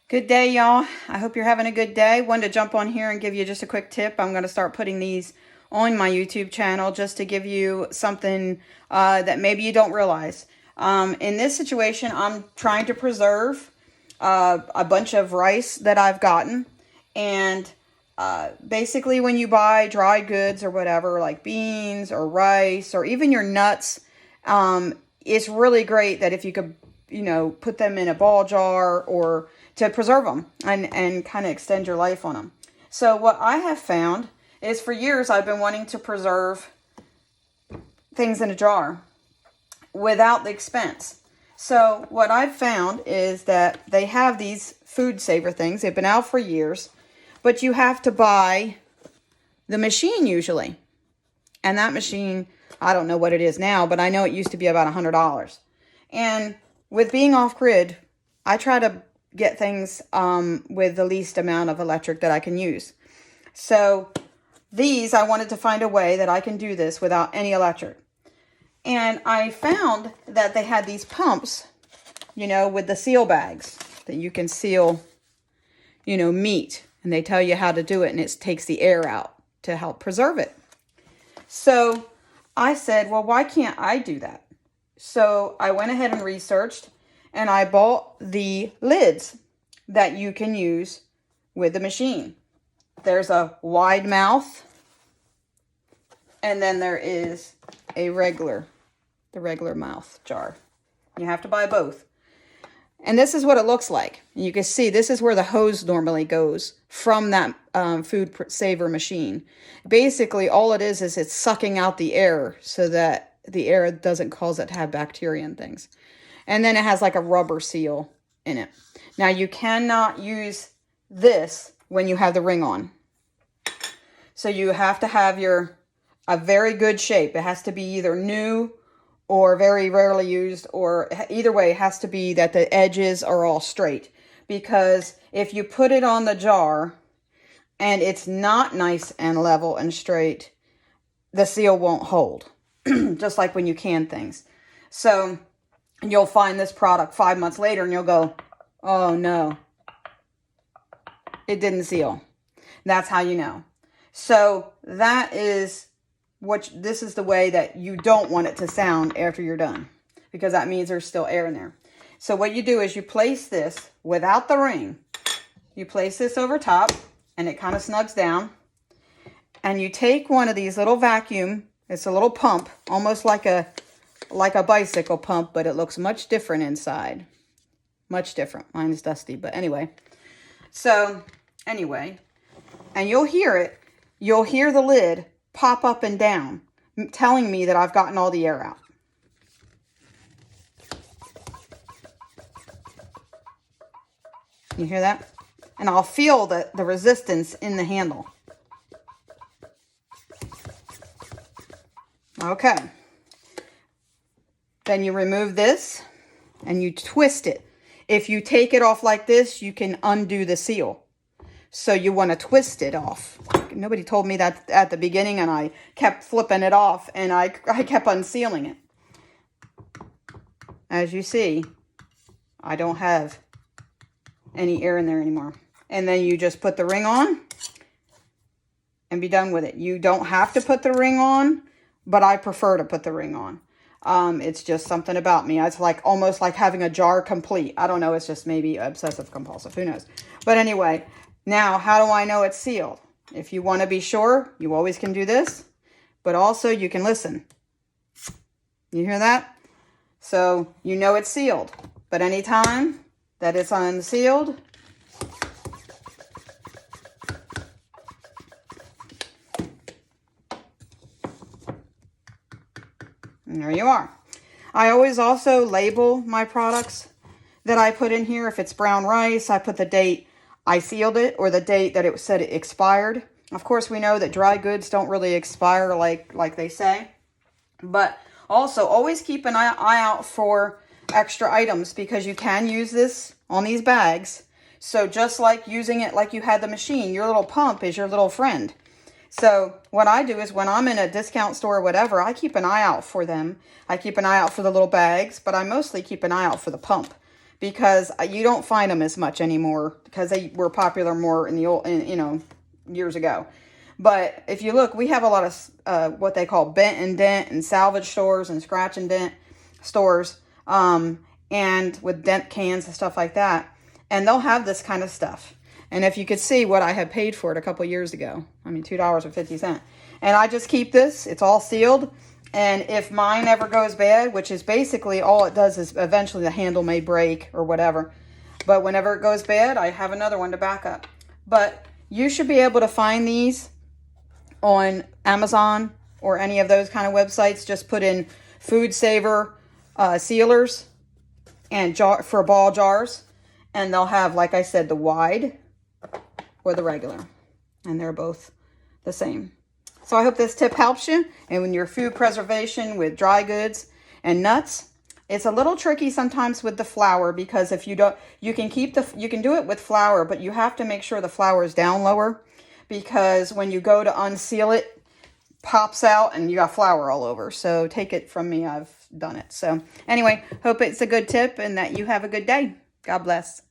Good day, y'all. I hope you're having a good day. Wanted to jump on here and give you just a quick tip. I'm going to start putting these on my YouTube channel just to give you something that maybe you don't realize. In this situation, I'm trying to preserve a bunch of rice that I've gotten. And basically when you buy dry goods or whatever, like beans or rice or even your nuts, it's really great that if you could, put them in a ball jar or to preserve them and kind of extend your life on them. So what I have found is for years I've been wanting to preserve things in a jar without the expense. So what I've found is that they have these food saver things. They've been out for years, but you have to buy the machine usually. And that machine, I don't know what it is now, but I know it used to be about $100. And with being off grid, I try to get things with the least amount of electric that I can use. So these, I wanted to find a way that I can do this without any electric. And I found that they had these pumps, with the seal bags that you can seal, meat. And they tell you how to do it, and it takes the air out to help preserve it. So I said, well, why can't I do that? So I went ahead and researched, and I bought the lids that you can use with the machine. There's a wide mouth, and then there is the regular mouth jar. You have to buy both. And this is what it looks like. You can see this is where the hose normally goes from that food saver machine. Basically, all it is it's sucking out the air so that the air doesn't cause it to have bacteria and things. And then it has like a rubber seal in it. Now, you cannot use this when you have the ring on. So you have to have a very good shape. It has to be either new or very rarely used, or either way, it has to be that the edges are all straight. Because if you put it on the jar and it's not nice and level and straight, the seal won't hold. Just like when you can things. So you'll find this product 5 months later and you'll go, oh no, it didn't seal. That's how you know. So this is the way that you don't want it to sound after you're done, because that means there's still air in there. So what you do is you place this without the ring. You place this over top and it kind of snugs down. And you take one of these little vacuum, it's a little pump, almost like a bicycle pump, but it looks much different inside. Much different. Mine is dusty, but anyway. So anyway, and you'll hear it. You'll hear the lid pop up and down, telling me that I've gotten all the air out. You hear that? And I'll feel the resistance in the handle. Okay. Then you remove this and you twist it. If you take it off like this, you can undo the seal. So you want to twist it off. Nobody told me that at the beginning, and I kept flipping it off, and I kept unsealing it. As you see, I don't have any air in there anymore. And then you just put the ring on and be done with it. You don't have to put the ring on, but I prefer to put the ring on. It's just something about me. It's like almost like having a jar complete. I don't know. It's just maybe obsessive compulsive. Who knows? But anyway, now how do I know it's sealed? If you want to be sure, you always can do this. But also you can listen. You hear that? So you know it's sealed. But anytime that it's unsealed, and there you are. I always also label my products that I put in here. If it's brown rice, I put the date I sealed it or the date that it said it expired. Of course, we know that dry goods don't really expire like they say. But also, always keep an eye out for extra items, because you can use this on these bags. So just like using it like you had the machine, your little pump is your little friend. So what I do is when I'm in a discount store or whatever, I keep an eye out for them. I keep an eye out for the little bags, but I mostly keep an eye out for the pump, because you don't find them as much anymore because they were popular more in the old, years ago. But if you look, we have a lot of what they call bent and dent and salvage stores and scratch and dent stores, and with dent cans and stuff like that. And they'll have this kind of stuff. And if you could see what I had paid for it a couple years ago, I mean, $2.50. And I just keep this. It's all sealed. And if mine ever goes bad, which is basically all it does is eventually the handle may break or whatever. But whenever it goes bad, I have another one to back up. But you should be able to find these on Amazon or any of those kind of websites. Just put in Food Saver sealers and for ball jars. And they'll have, like I said, the wide or the regular. And they're both the same. So I hope this tip helps you. And when your food preservation with dry goods and nuts, it's a little tricky sometimes with the flour, because if you don't, you can do it with flour, but you have to make sure the flour is down lower, because when you go to unseal it, pops out and you got flour all over. So take it from me, I've done it. So anyway, hope it's a good tip and that you have a good day. God bless.